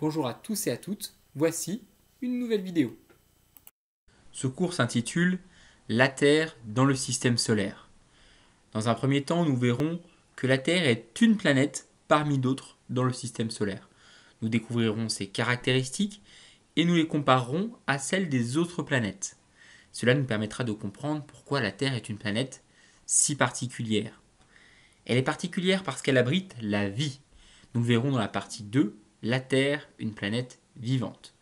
Bonjour à tous et à toutes, voici une nouvelle vidéo. Ce cours s'intitule « La Terre dans le système solaire ». Dans un premier temps, nous verrons que la Terre est une planète parmi d'autres dans le système solaire. Nous découvrirons ses caractéristiques et nous les comparerons à celles des autres planètes. Cela nous permettra de comprendre pourquoi la Terre est une planète si particulière. Elle est particulière parce qu'elle abrite la vie. Nous verrons dans la partie 2 la Terre, une planète vivante.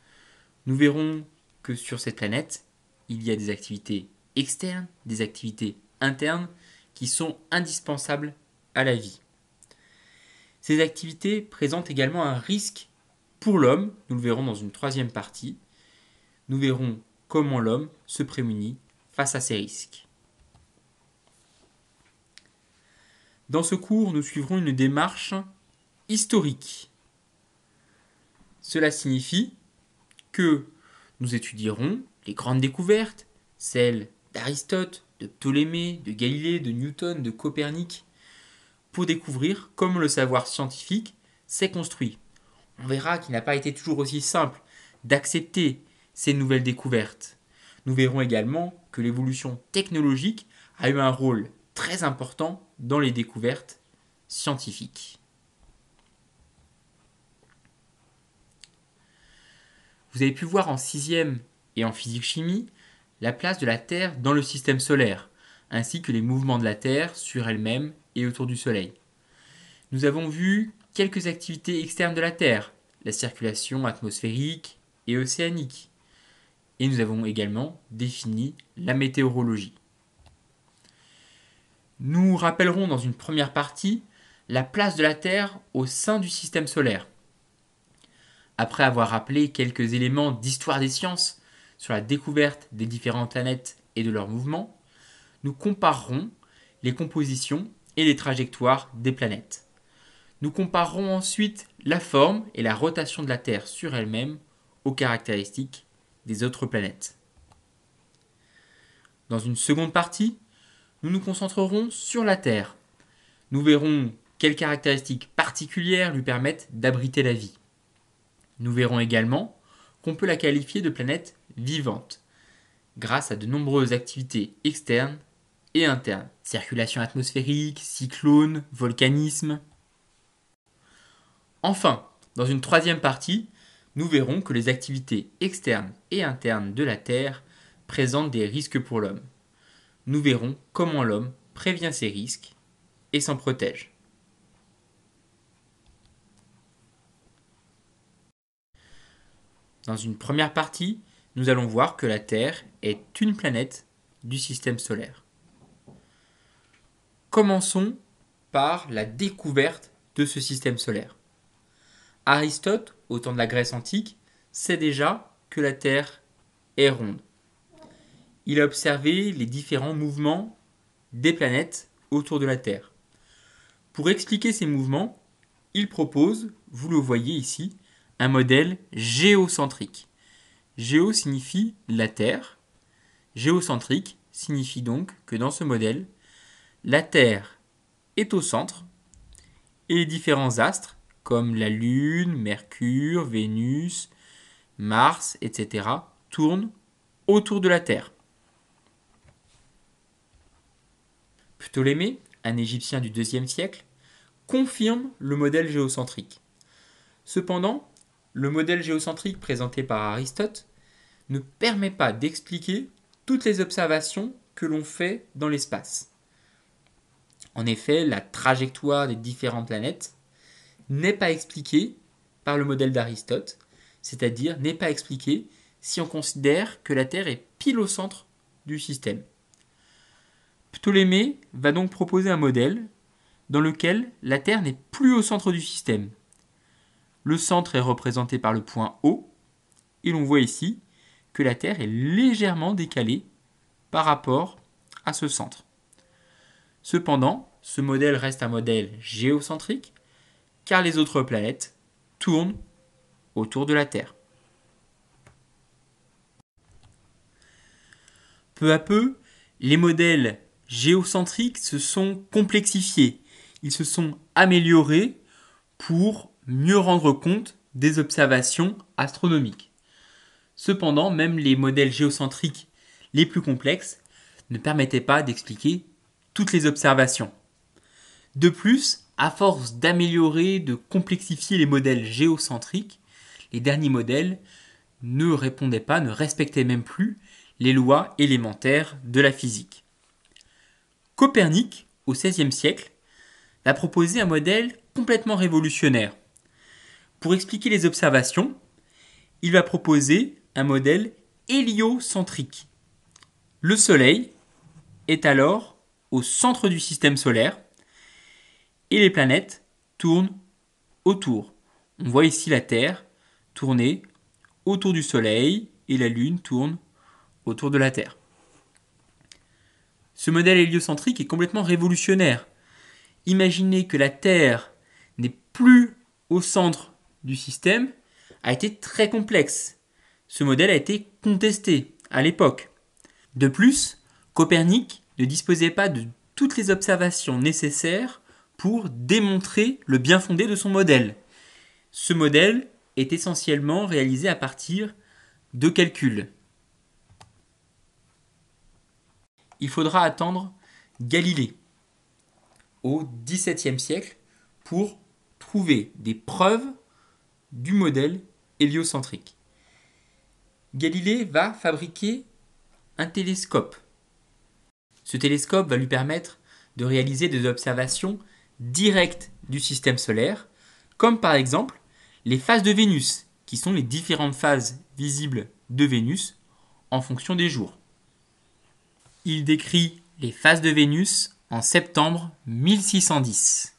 Nous verrons que sur cette planète, il y a des activités externes, des activités internes qui sont indispensables à la vie. Ces activités présentent également un risque pour l'homme, nous le verrons dans une troisième partie. Nous verrons comment l'homme se prémunit face à ces risques. Dans ce cours, nous suivrons une démarche historique. Cela signifie que nous étudierons les grandes découvertes, celles d'Aristote, de Ptolémée, de Galilée, de Newton, de Copernic, pour découvrir comment le savoir scientifique s'est construit. On verra qu'il n'a pas été toujours aussi simple d'accepter ces nouvelles découvertes. Nous verrons également que l'évolution technologique a eu un rôle très important dans les découvertes scientifiques. Vous avez pu voir en 6e et en physique-chimie la place de la Terre dans le système solaire, ainsi que les mouvements de la Terre sur elle-même et autour du Soleil. Nous avons vu quelques activités externes de la Terre, la circulation atmosphérique et océanique, et nous avons également défini la météorologie. Nous rappellerons dans une première partie la place de la Terre au sein du système solaire. Après avoir rappelé quelques éléments d'histoire des sciences sur la découverte des différentes planètes et de leurs mouvements, nous comparerons les compositions et les trajectoires des planètes. Nous comparerons ensuite la forme et la rotation de la Terre sur elle-même aux caractéristiques des autres planètes. Dans une seconde partie, nous nous concentrerons sur la Terre. Nous verrons quelles caractéristiques particulières lui permettent d'abriter la vie. Nous verrons également qu'on peut la qualifier de planète vivante, grâce à de nombreuses activités externes et internes. Circulation atmosphérique, cyclones, volcanisme. Enfin, dans une troisième partie, nous verrons que les activités externes et internes de la Terre présentent des risques pour l'homme. Nous verrons comment l'homme prévient ces risques et s'en protège. Dans une première partie, nous allons voir que la Terre est une planète du système solaire. Commençons par la découverte de ce système solaire. Aristote, au temps de la Grèce antique, sait déjà que la Terre est ronde. Il a observé les différents mouvements des planètes autour de la Terre. Pour expliquer ces mouvements, il propose, vous le voyez ici, un modèle géocentrique. Géo signifie la Terre. Géocentrique signifie donc que dans ce modèle, la Terre est au centre et les différents astres, comme la Lune, Mercure, Vénus, Mars, etc., tournent autour de la Terre. Ptolémée, un Égyptien du IIe siècle, confirme le modèle géocentrique. Cependant, le modèle géocentrique présenté par Aristote ne permet pas d'expliquer toutes les observations que l'on fait dans l'espace. En effet, la trajectoire des différentes planètes n'est pas expliquée par le modèle d'Aristote, c'est-à-dire n'est pas expliquée si on considère que la Terre est pile au centre du système. Ptolémée va donc proposer un modèle dans lequel la Terre n'est plus au centre du système. Le centre est représenté par le point O, et l'on voit ici que la Terre est légèrement décalée par rapport à ce centre. Cependant, ce modèle reste un modèle géocentrique, car les autres planètes tournent autour de la Terre. Peu à peu, les modèles géocentriques se sont complexifiés. Ils se sont améliorés pour mieux rendre compte des observations astronomiques. Cependant, même les modèles géocentriques les plus complexes ne permettaient pas d'expliquer toutes les observations. De plus, à force d'améliorer, de complexifier les modèles géocentriques, les derniers modèles ne répondaient pas, ne respectaient même plus les lois élémentaires de la physique. Copernic, au XVIe siècle, va proposer un modèle complètement révolutionnaire. Pour expliquer les observations, il va proposer un modèle héliocentrique. Le Soleil est alors au centre du système solaire et les planètes tournent autour. On voit ici la Terre tourner autour du Soleil et la Lune tourne autour de la Terre. Ce modèle héliocentrique est complètement révolutionnaire. Imaginez que la Terre n'est plus au centre du système a été très complexe. Ce modèle a été contesté à l'époque. De plus, Copernic ne disposait pas de toutes les observations nécessaires pour démontrer le bien fondé de son modèle. Ce modèle est essentiellement réalisé à partir de calculs. Il faudra attendre Galilée au XVIIe siècle pour trouver des preuves du modèle héliocentrique. Galilée va fabriquer un télescope. Ce télescope va lui permettre de réaliser des observations directes du système solaire, comme par exemple les phases de Vénus, qui sont les différentes phases visibles de Vénus en fonction des jours. Il décrit les phases de Vénus en septembre 1610.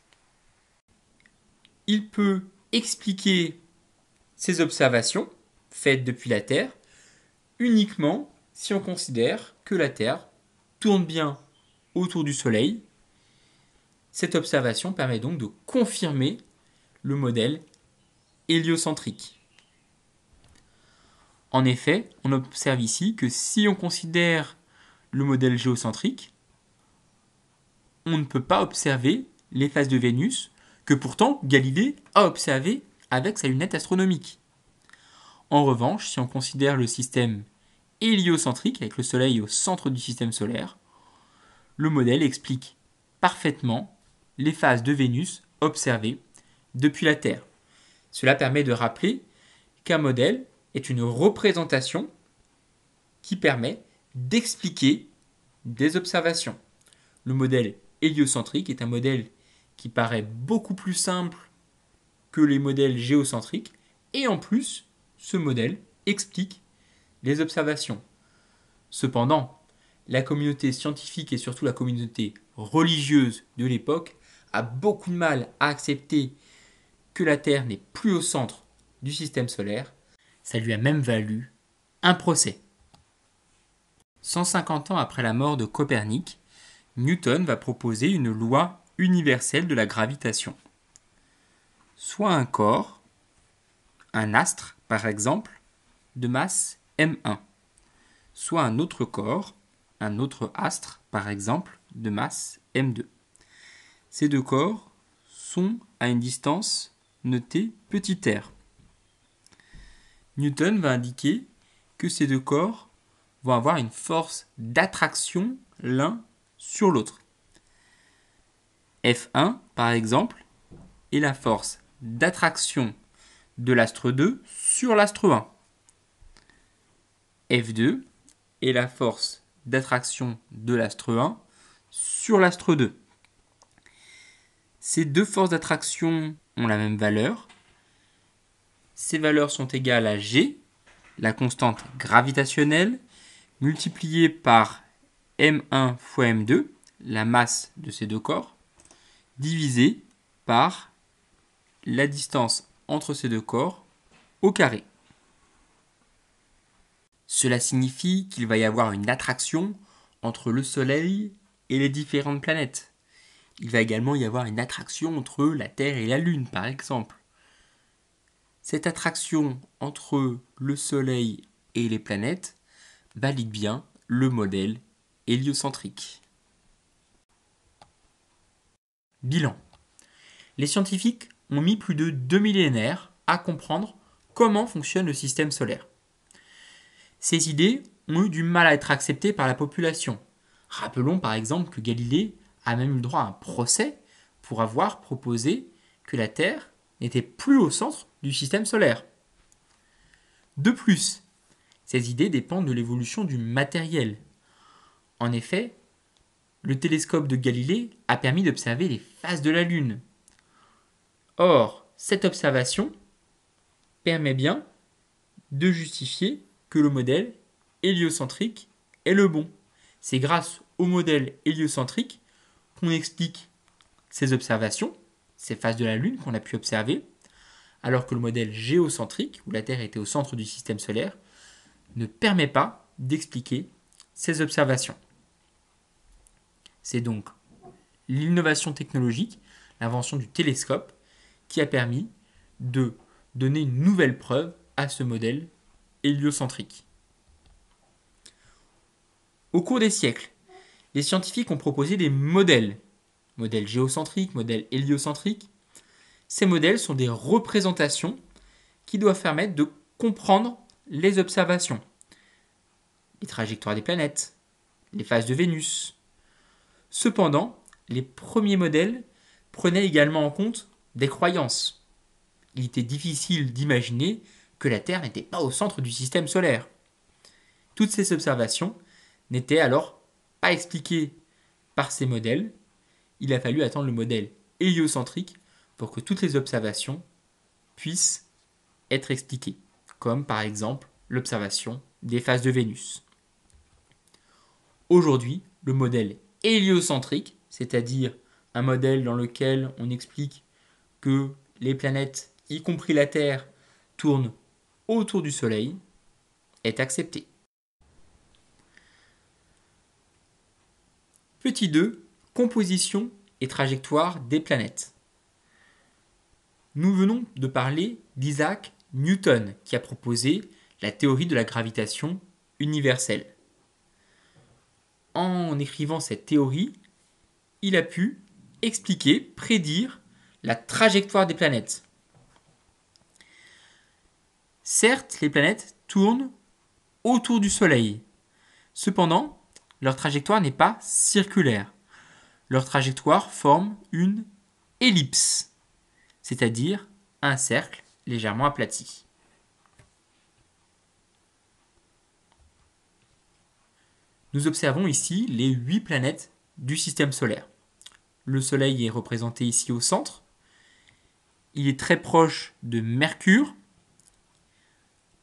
Il peut expliquer ces observations faites depuis la Terre uniquement si on considère que la Terre tourne bien autour du Soleil. Cette observation permet donc de confirmer le modèle héliocentrique. En effet, on observe ici que si on considère le modèle géocentrique, on ne peut pas observer les phases de Vénus que pourtant Galilée a observées avec sa lunette astronomique. En revanche, si on considère le système héliocentrique avec le Soleil au centre du système solaire, le modèle explique parfaitement les phases de Vénus observées depuis la Terre. Cela permet de rappeler qu'un modèle est une représentation qui permet d'expliquer des observations. Le modèle héliocentrique est un modèle qui paraît beaucoup plus simple que les modèles géocentriques et en plus, ce modèle explique les observations. Cependant, la communauté scientifique et surtout la communauté religieuse de l'époque a beaucoup de mal à accepter que la Terre n'est plus au centre du système solaire. Ça lui a même valu un procès. 150 ans après la mort de Copernic, Newton va proposer une loi universelle de la gravitation. Soit un corps, un astre par exemple, de masse m1, soit un autre corps, un autre astre par exemple, de masse m2. Ces deux corps sont à une distance notée petit r. Newton va indiquer que ces deux corps vont avoir une force d'attraction l'un sur l'autre. F1, par exemple, est la force d'attraction de l'astre 2 sur l'astre 1. F2 est la force d'attraction de l'astre 1 sur l'astre 2. Ces deux forces d'attraction ont la même valeur. Ces valeurs sont égales à G, la constante gravitationnelle, multipliée par m1 fois m2, la masse de ces deux corps, divisé par la distance entre ces deux corps au carré. Cela signifie qu'il va y avoir une attraction entre le Soleil et les différentes planètes. Il va également y avoir une attraction entre la Terre et la Lune, par exemple. Cette attraction entre le Soleil et les planètes valide bien le modèle héliocentrique. Bilan. Les scientifiques ont mis plus de 2 millénaires à comprendre comment fonctionne le système solaire. Ces idées ont eu du mal à être acceptées par la population. Rappelons par exemple que Galilée a même eu le droit à un procès pour avoir proposé que la Terre n'était plus au centre du système solaire. De plus, ces idées dépendent de l'évolution du matériel. En effet, le télescope de Galilée a permis d'observer les phases de la Lune. Or, cette observation permet bien de justifier que le modèle héliocentrique est le bon. C'est grâce au modèle héliocentrique qu'on explique ces observations, ces phases de la Lune qu'on a pu observer, alors que le modèle géocentrique, où la Terre était au centre du système solaire, ne permet pas d'expliquer ces observations. C'est donc l'innovation technologique, l'invention du télescope, qui a permis de donner une nouvelle preuve à ce modèle héliocentrique. Au cours des siècles, les scientifiques ont proposé des modèles géocentriques, modèles héliocentriques. Ces modèles sont des représentations qui doivent permettre de comprendre les observations, les trajectoires des planètes, les phases de Vénus. Cependant, les premiers modèles prenaient également en compte des croyances. Il était difficile d'imaginer que la Terre n'était pas au centre du système solaire. Toutes ces observations n'étaient alors pas expliquées par ces modèles. Il a fallu attendre le modèle héliocentrique pour que toutes les observations puissent être expliquées, comme par exemple l'observation des phases de Vénus. Aujourd'hui, le modèle héliocentrique, c'est-à-dire un modèle dans lequel on explique que les planètes, y compris la Terre, tournent autour du Soleil, est accepté. Petit 2. Composition et trajectoire des planètes. Nous venons de parler d'Isaac Newton, qui a proposé la théorie de la gravitation universelle. En écrivant cette théorie, il a pu expliquer, prédire la trajectoire des planètes. Certes, les planètes tournent autour du Soleil. Cependant, leur trajectoire n'est pas circulaire. Leur trajectoire forme une ellipse, c'est-à-dire un cercle légèrement aplati. Nous observons ici les 8 planètes du système solaire. Le Soleil est représenté ici au centre. Il est très proche de Mercure.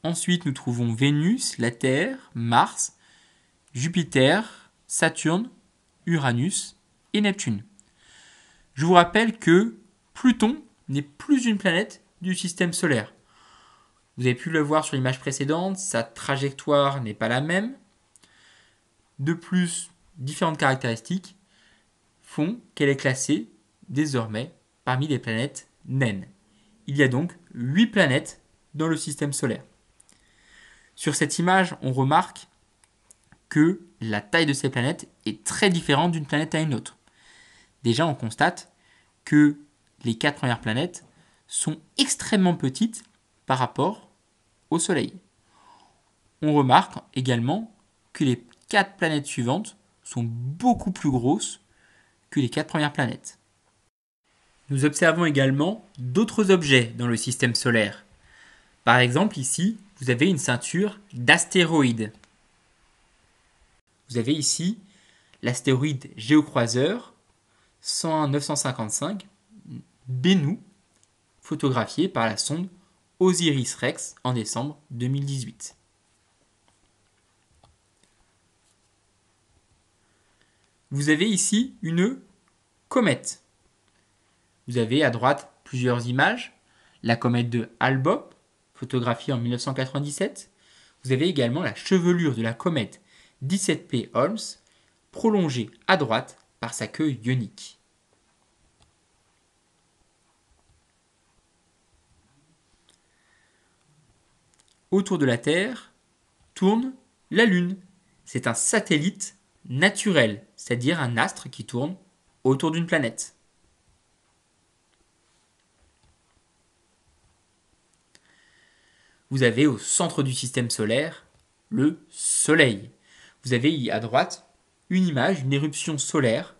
Ensuite, nous trouvons Vénus, la Terre, Mars, Jupiter, Saturne, Uranus et Neptune. Je vous rappelle que Pluton n'est plus une planète du système solaire. Vous avez pu le voir sur l'image précédente, sa trajectoire n'est pas la même. De plus, différentes caractéristiques font qu'elle est classée désormais parmi les planètes naines. Il y a donc 8 planètes dans le système solaire. Sur cette image, on remarque que la taille de ces planètes est très différente d'une planète à une autre. Déjà, on constate que les 4 premières planètes sont extrêmement petites par rapport au Soleil. On remarque également que les 4 planètes suivantes sont beaucoup plus grosses que les 4 premières planètes. Nous observons également d'autres objets dans le système solaire. Par exemple, ici, vous avez une ceinture d'astéroïdes. Vous avez ici l'astéroïde géocroiseur 101955 Bennu, photographié par la sonde OSIRIS-REx en décembre 2018. Vous avez ici une comète. Vous avez à droite plusieurs images. La comète de Hale-Bopp, photographiée en 1997. Vous avez également la chevelure de la comète 17P Holmes, prolongée à droite par sa queue ionique. Autour de la Terre tourne la Lune. C'est un satellite naturel, c'est-à-dire un astre qui tourne autour d'une planète. vous avez au centre du système solaire le Soleil. Vous avez à droite une image, une éruption solaire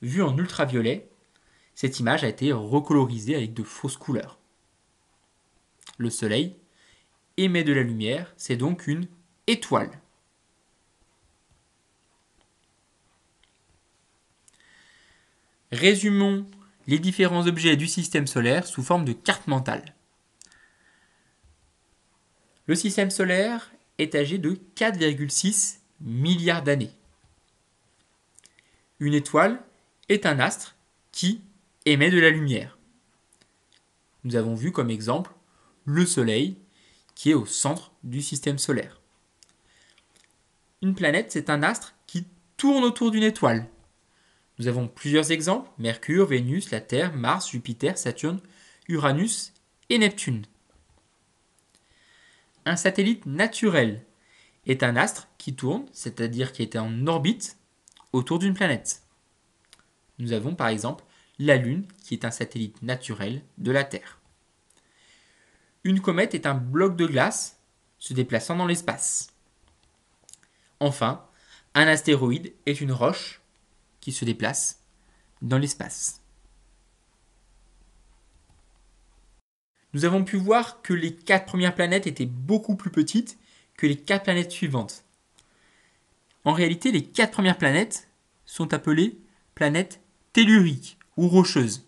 vue en ultraviolet. Cette image a été recolorisée avec de fausses couleurs. Le Soleil émet de la lumière, c'est donc une étoile. Résumons les différents objets du système solaire sous forme de carte mentale. Le système solaire est âgé de 4,6 milliards d'années. Une étoile est un astre qui émet de la lumière. Nous avons vu comme exemple le Soleil qui est au centre du système solaire. Une planète, c'est un astre qui tourne autour d'une étoile. Nous avons plusieurs exemples, Mercure, Vénus, la Terre, Mars, Jupiter, Saturne, Uranus et Neptune. Un satellite naturel est un astre qui tourne, c'est-à-dire qui est en orbite, autour d'une planète. Nous avons par exemple la Lune qui est un satellite naturel de la Terre. Une comète est un bloc de glace se déplaçant dans l'espace. Enfin, un astéroïde est une roche qui se déplace dans l'espace. Nous avons pu voir que les 4 premières planètes étaient beaucoup plus petites que les 4 planètes suivantes. En réalité, les 4 premières planètes sont appelées planètes telluriques ou rocheuses.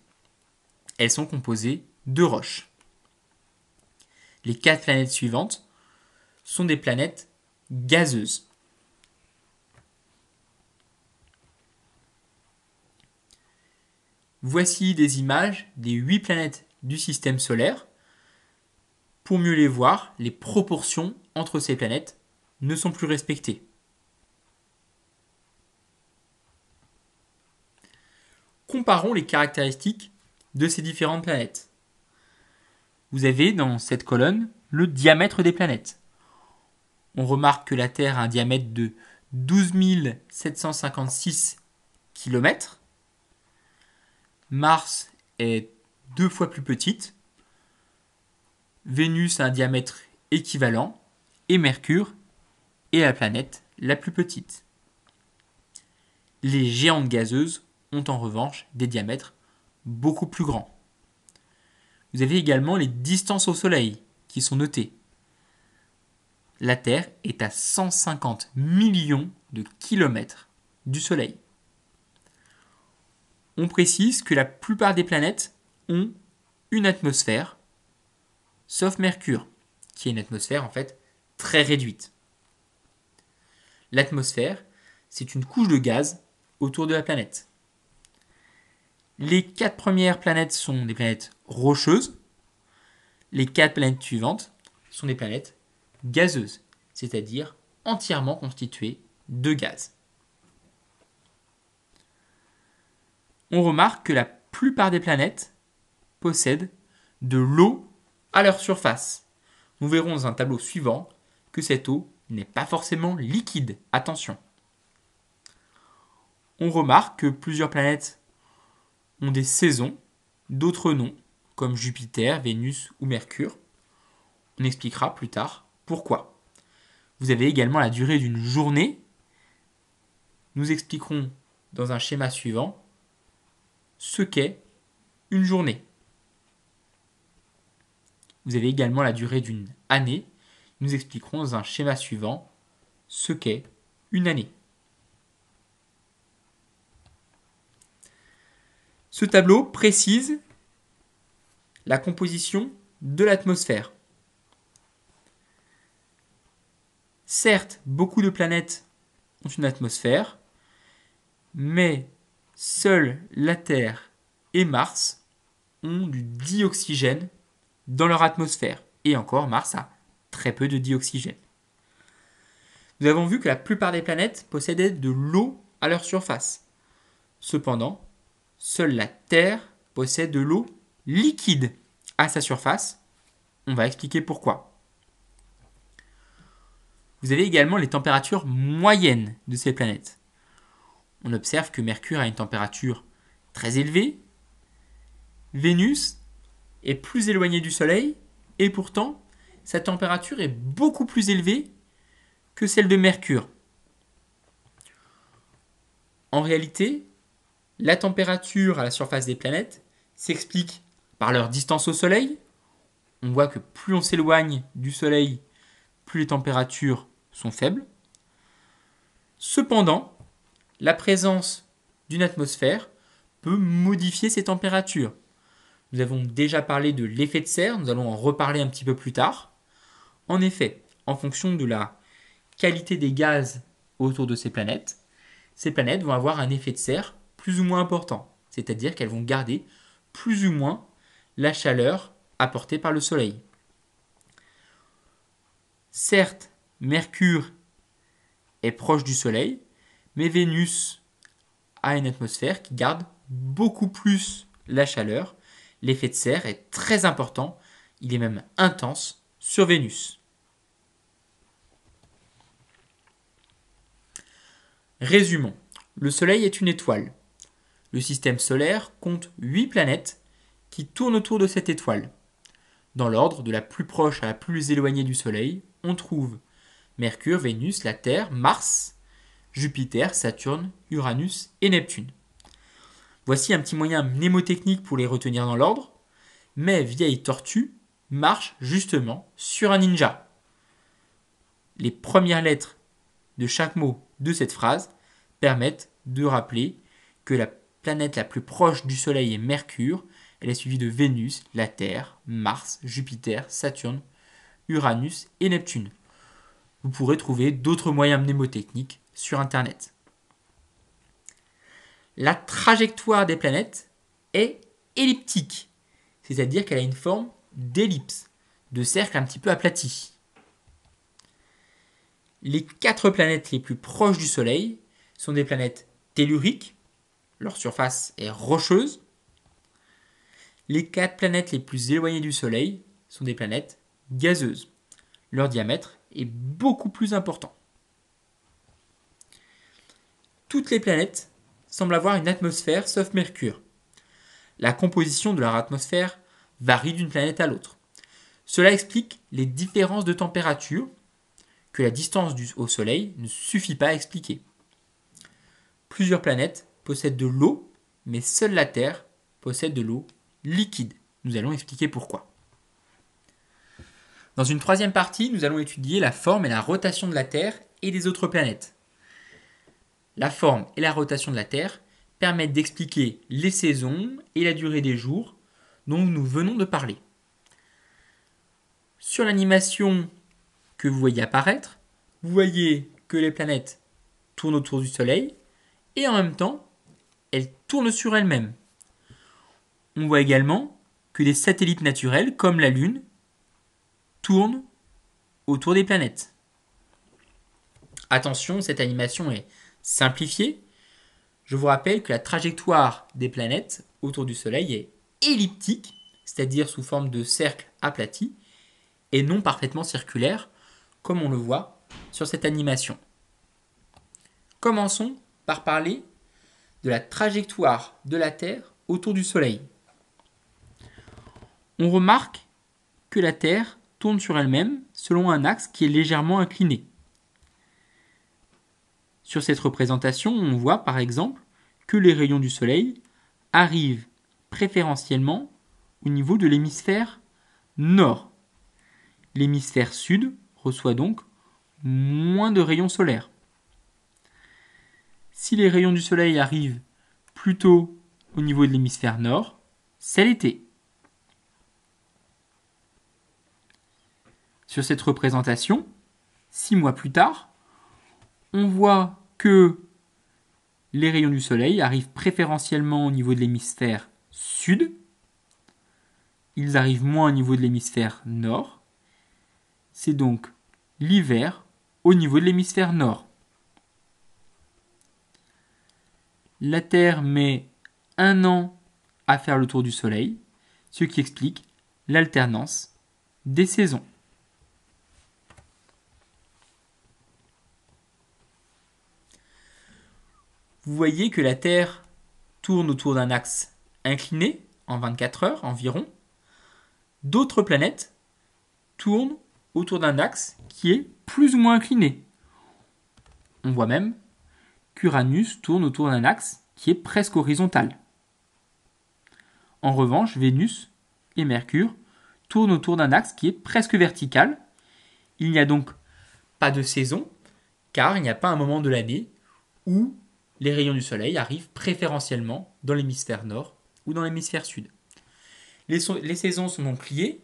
Elles sont composées de roches. Les 4 planètes suivantes sont des planètes gazeuses. Voici des images des 8 planètes du système solaire. Pour mieux les voir, les proportions entre ces planètes ne sont plus respectées. Comparons les caractéristiques de ces différentes planètes. Vous avez dans cette colonne le diamètre des planètes. On remarque que la Terre a un diamètre de 12 756 km. Mars est 2 fois plus petite. Vénus a un diamètre équivalent. Et Mercure est la planète la plus petite. Les géantes gazeuses ont en revanche des diamètres beaucoup plus grands. Vous avez également les distances au Soleil qui sont notées. La Terre est à 150 millions de kilomètres du Soleil. On précise que la plupart des planètes ont une atmosphère, sauf Mercure, qui est une atmosphère en fait très réduite. L'atmosphère, c'est une couche de gaz autour de la planète. Les 4 premières planètes sont des planètes rocheuses. Les 4 planètes suivantes sont des planètes gazeuses, c'est-à-dire entièrement constituées de gaz. On remarque que la plupart des planètes possèdent de l'eau à leur surface. Nous verrons dans un tableau suivant que cette eau n'est pas forcément liquide. Attention. On remarque que plusieurs planètes ont des saisons, d'autres non, comme Jupiter, Vénus ou Mercure. On expliquera plus tard pourquoi. Vous avez également la durée d'une journée. Nous expliquerons dans un schéma suivant ce qu'est une journée. Vous avez également la durée d'une année. Nous expliquerons dans un schéma suivant ce qu'est une année. Ce tableau précise la composition de l'atmosphère. Certes, beaucoup de planètes ont une atmosphère, mais seules la Terre et Mars ont du dioxygène dans leur atmosphère. Et encore, Mars a très peu de dioxygène. Nous avons vu que la plupart des planètes possédaient de l'eau à leur surface. Cependant, seule la Terre possède de l'eau liquide à sa surface. On va expliquer pourquoi. Vous avez également les températures moyennes de ces planètes. On observe que Mercure a une température très élevée. Vénus est plus éloignée du Soleil et pourtant sa température est beaucoup plus élevée que celle de Mercure. En réalité, la température à la surface des planètes s'explique par leur distance au Soleil. On voit que plus on s'éloigne du Soleil, plus les températures sont faibles. Cependant, la présence d'une atmosphère peut modifier ces températures. Nous avons déjà parlé de l'effet de serre, nous allons en reparler un petit peu plus tard. En effet, en fonction de la qualité des gaz autour de ces planètes vont avoir un effet de serre plus ou moins important, c'est-à-dire qu'elles vont garder plus ou moins la chaleur apportée par le Soleil. Certes, Mercure est proche du Soleil, mais Vénus a une atmosphère qui garde beaucoup plus la chaleur. L'effet de serre est très important, il est même intense sur Vénus. Résumons. Le Soleil est une étoile. Le système solaire compte 8 planètes qui tournent autour de cette étoile. Dans l'ordre, de la plus proche à la plus éloignée du Soleil, on trouve Mercure, Vénus, la Terre, Mars, Jupiter, Saturne, Uranus et Neptune. Voici un petit moyen mnémotechnique pour les retenir dans l'ordre. Mes vieilles tortues marchent justement sur un ninja. Les premières lettres de chaque mot de cette phrase permettent de rappeler que la planète la plus proche du Soleil est Mercure. Elle est suivie de Vénus, la Terre, Mars, Jupiter, Saturne, Uranus et Neptune. Vous pourrez trouver d'autres moyens mnémotechniques sur Internet. La trajectoire des planètes est elliptique, c'est-à-dire qu'elle a une forme d'ellipse, de cercle un petit peu aplati. Les 4 planètes les plus proches du Soleil sont des planètes telluriques, leur surface est rocheuse. Les 4 planètes les plus éloignées du Soleil sont des planètes gazeuses. Leur diamètre est beaucoup plus important. Toutes les planètes semblent avoir une atmosphère sauf Mercure. La composition de leur atmosphère varie d'une planète à l'autre. Cela explique les différences de température que la distance au Soleil ne suffit pas à expliquer. Plusieurs planètes possèdent de l'eau, mais seule la Terre possède de l'eau liquide. Nous allons expliquer pourquoi. Dans une troisième partie, nous allons étudier la forme et la rotation de la Terre et des autres planètes. La forme et la rotation de la Terre permettent d'expliquer les saisons et la durée des jours dont nous venons de parler. Sur l'animation que vous voyez apparaître, vous voyez que les planètes tournent autour du Soleil et en même temps, elles tournent sur elles-mêmes. On voit également que des satellites naturels comme la Lune tournent autour des planètes. Attention, cette animation est simplifiée. Je vous rappelle que la trajectoire des planètes autour du Soleil est elliptique, c'est-à-dire sous forme de cercle aplati, et non parfaitement circulaire, comme on le voit sur cette animation. Commençons par parler de la trajectoire de la Terre autour du Soleil. On remarque que la Terre tourne sur elle-même selon un axe qui est légèrement incliné. Sur cette représentation, on voit par exemple que les rayons du Soleil arrivent préférentiellement au niveau de l'hémisphère nord. L'hémisphère sud reçoit donc moins de rayons solaires. Si les rayons du Soleil arrivent plutôt au niveau de l'hémisphère nord, c'est l'été. Sur cette représentation, 6 mois plus tard, on voit que les rayons du Soleil arrivent préférentiellement au niveau de l'hémisphère sud. Ils arrivent moins au niveau de l'hémisphère nord. C'est donc l'hiver au niveau de l'hémisphère nord. La Terre met 1 an à faire le tour du Soleil, ce qui explique l'alternance des saisons. Vous voyez que la Terre tourne autour d'un axe incliné en 24 heures environ. D'autres planètes tournent autour d'un axe qui est plus ou moins incliné. On voit même qu'Uranus tourne autour d'un axe qui est presque horizontal. En revanche, Vénus et Mercure tournent autour d'un axe qui est presque vertical. Il n'y a donc pas de saison, car il n'y a pas un moment de l'année où les rayons du Soleil arrivent préférentiellement dans l'hémisphère nord ou dans l'hémisphère sud. Les saisons sont donc liées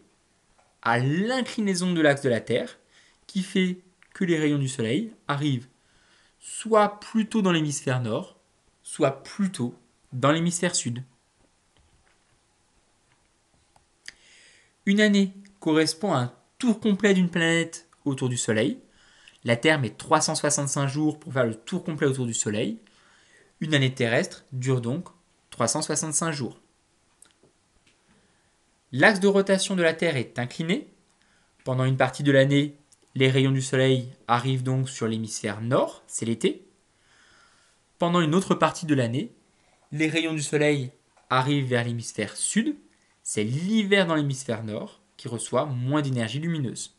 à l'inclinaison de l'axe de la Terre, qui fait que les rayons du Soleil arrivent soit plutôt dans l'hémisphère nord, soit plutôt dans l'hémisphère sud. Une année correspond à un tour complet d'une planète autour du Soleil. La Terre met 365 jours pour faire le tour complet autour du Soleil. Une année terrestre dure donc 365 jours. L'axe de rotation de la Terre est incliné. Pendant une partie de l'année, les rayons du Soleil arrivent donc sur l'hémisphère nord, c'est l'été. Pendant une autre partie de l'année, les rayons du Soleil arrivent vers l'hémisphère sud, c'est l'hiver dans l'hémisphère nord qui reçoit moins d'énergie lumineuse.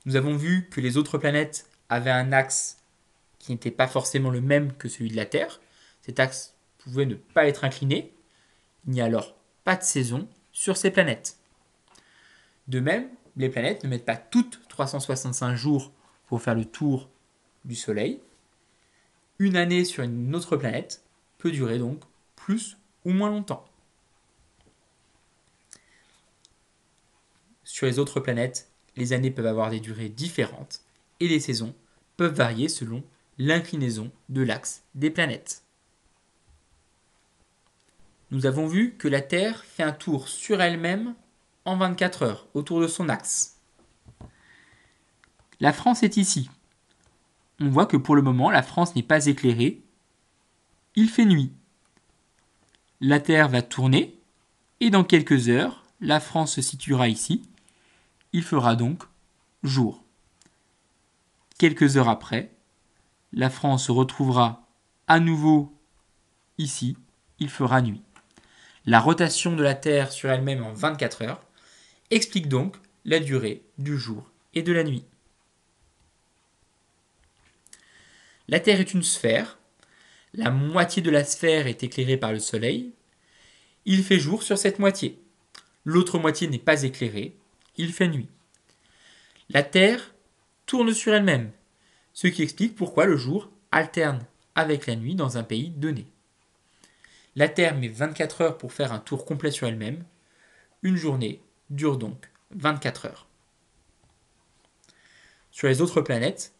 Nous avons vu que les autres planètes avaient un axe qui n'était pas forcément le même que celui de la Terre. Cet axe pouvait ne pas être incliné. Il n'y a alors pas de saison sur ces planètes. De même, les planètes ne mettent pas toutes 365 jours pour faire le tour du Soleil. Une année sur une autre planète peut durer donc plus ou moins longtemps. Sur les autres planètes, les années peuvent avoir des durées différentes et les saisons peuvent varier selon l'inclinaison de l'axe des planètes. Nous avons vu que la Terre fait un tour sur elle-même en 24 heures autour de son axe. La France est ici. On voit que pour le moment, la France n'est pas éclairée. Il fait nuit. La Terre va tourner et dans quelques heures, la France se situera ici. Il fera donc jour. Quelques heures après, la France se retrouvera à nouveau ici. Il fera nuit. La rotation de la Terre sur elle-même en 24 heures explique donc la durée du jour et de la nuit. La Terre est une sphère. La moitié de la sphère est éclairée par le Soleil. Il fait jour sur cette moitié. L'autre moitié n'est pas éclairée. Il fait nuit. La Terre tourne sur elle-même, ce qui explique pourquoi le jour alterne avec la nuit dans un pays donné. La Terre met 24 heures pour faire un tour complet sur elle-même. Une journée dure donc 24 heures. Sur les autres planètes,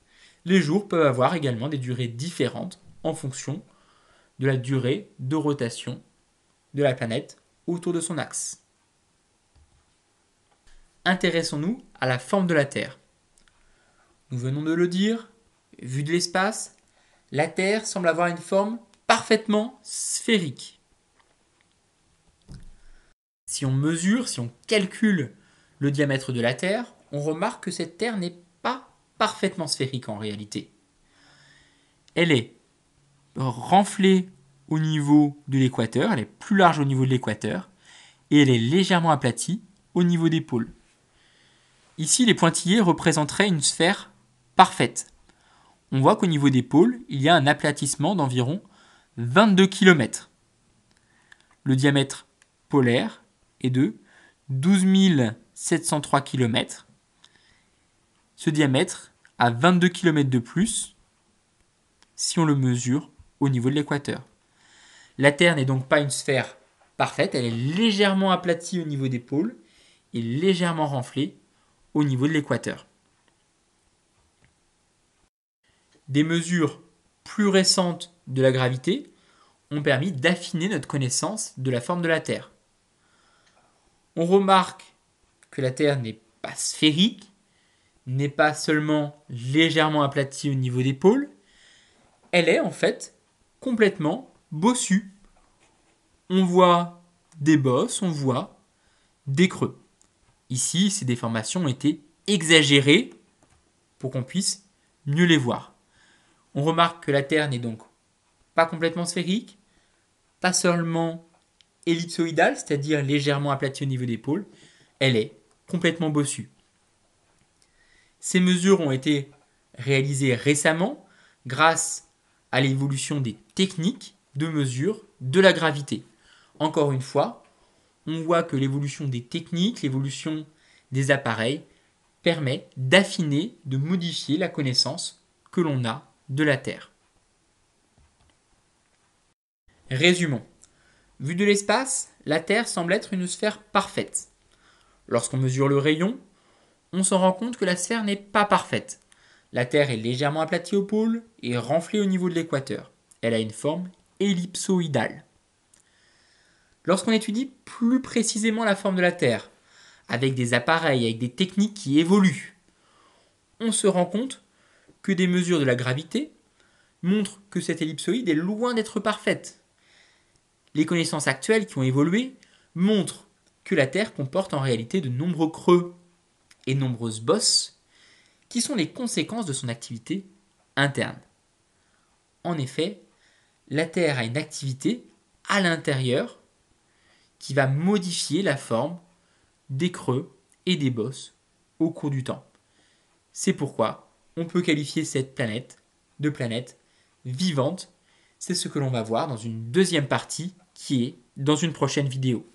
les jours peuvent avoir également des durées différentes en fonction de la durée de rotation de la planète autour de son axe. Intéressons-nous à la forme de la Terre. Nous venons de le dire, vu de l'espace, la Terre semble avoir une forme parfaitement sphérique. Si on mesure, si on calcule le diamètre de la Terre, on remarque que cette Terre n'est pas parfaitement sphérique en réalité. Elle est renflée au niveau de l'équateur, elle est plus large au niveau de l'équateur, et elle est légèrement aplatie au niveau des pôles. Ici, les pointillés représenteraient une sphère parfaite. On voit qu'au niveau des pôles, il y a un aplatissement d'environ 22 km. Le diamètre polaire est de 12 703 km. Ce diamètre a 22 km de plus si on le mesure au niveau de l'équateur. La Terre n'est donc pas une sphère parfaite, elle est légèrement aplatie au niveau des pôles et légèrement renflée au niveau de l'équateur. Des mesures plus récentes de la gravité ont permis d'affiner notre connaissance de la forme de la Terre. On remarque que la Terre n'est pas sphérique, n'est pas seulement légèrement aplatie au niveau des pôles, elle est en fait complètement bossue. On voit des bosses, on voit des creux. Ici, ces déformations ont été exagérées pour qu'on puisse mieux les voir. On remarque que la Terre n'est donc pas complètement sphérique, pas seulement ellipsoïdale, c'est-à-dire légèrement aplatie au niveau des pôles, elle est complètement bossue. Ces mesures ont été réalisées récemment grâce à l'évolution des techniques de mesure de la gravité. Encore une fois, on voit que l'évolution des techniques, l'évolution des appareils permet d'affiner, de modifier la connaissance que l'on a de la Terre. Résumons. Vu de l'espace, la Terre semble être une sphère parfaite. Lorsqu'on mesure le rayon, on se rend compte que la sphère n'est pas parfaite. La Terre est légèrement aplatie au pôle et renflée au niveau de l'équateur. Elle a une forme ellipsoïdale. Lorsqu'on étudie plus précisément la forme de la Terre, avec des appareils, avec des techniques qui évoluent, on se rend compte que des mesures de la gravité montrent que cette ellipsoïde est loin d'être parfaite. Les connaissances actuelles qui ont évolué montrent que la Terre comporte en réalité de nombreux creux et nombreuses bosses qui sont les conséquences de son activité interne. En effet, la Terre a une activité à l'intérieur qui va modifier la forme des creux et des bosses au cours du temps. C'est pourquoi on peut qualifier cette planète de planète vivante. C'est ce que l'on va voir dans une deuxième partie qui est dans une prochaine vidéo.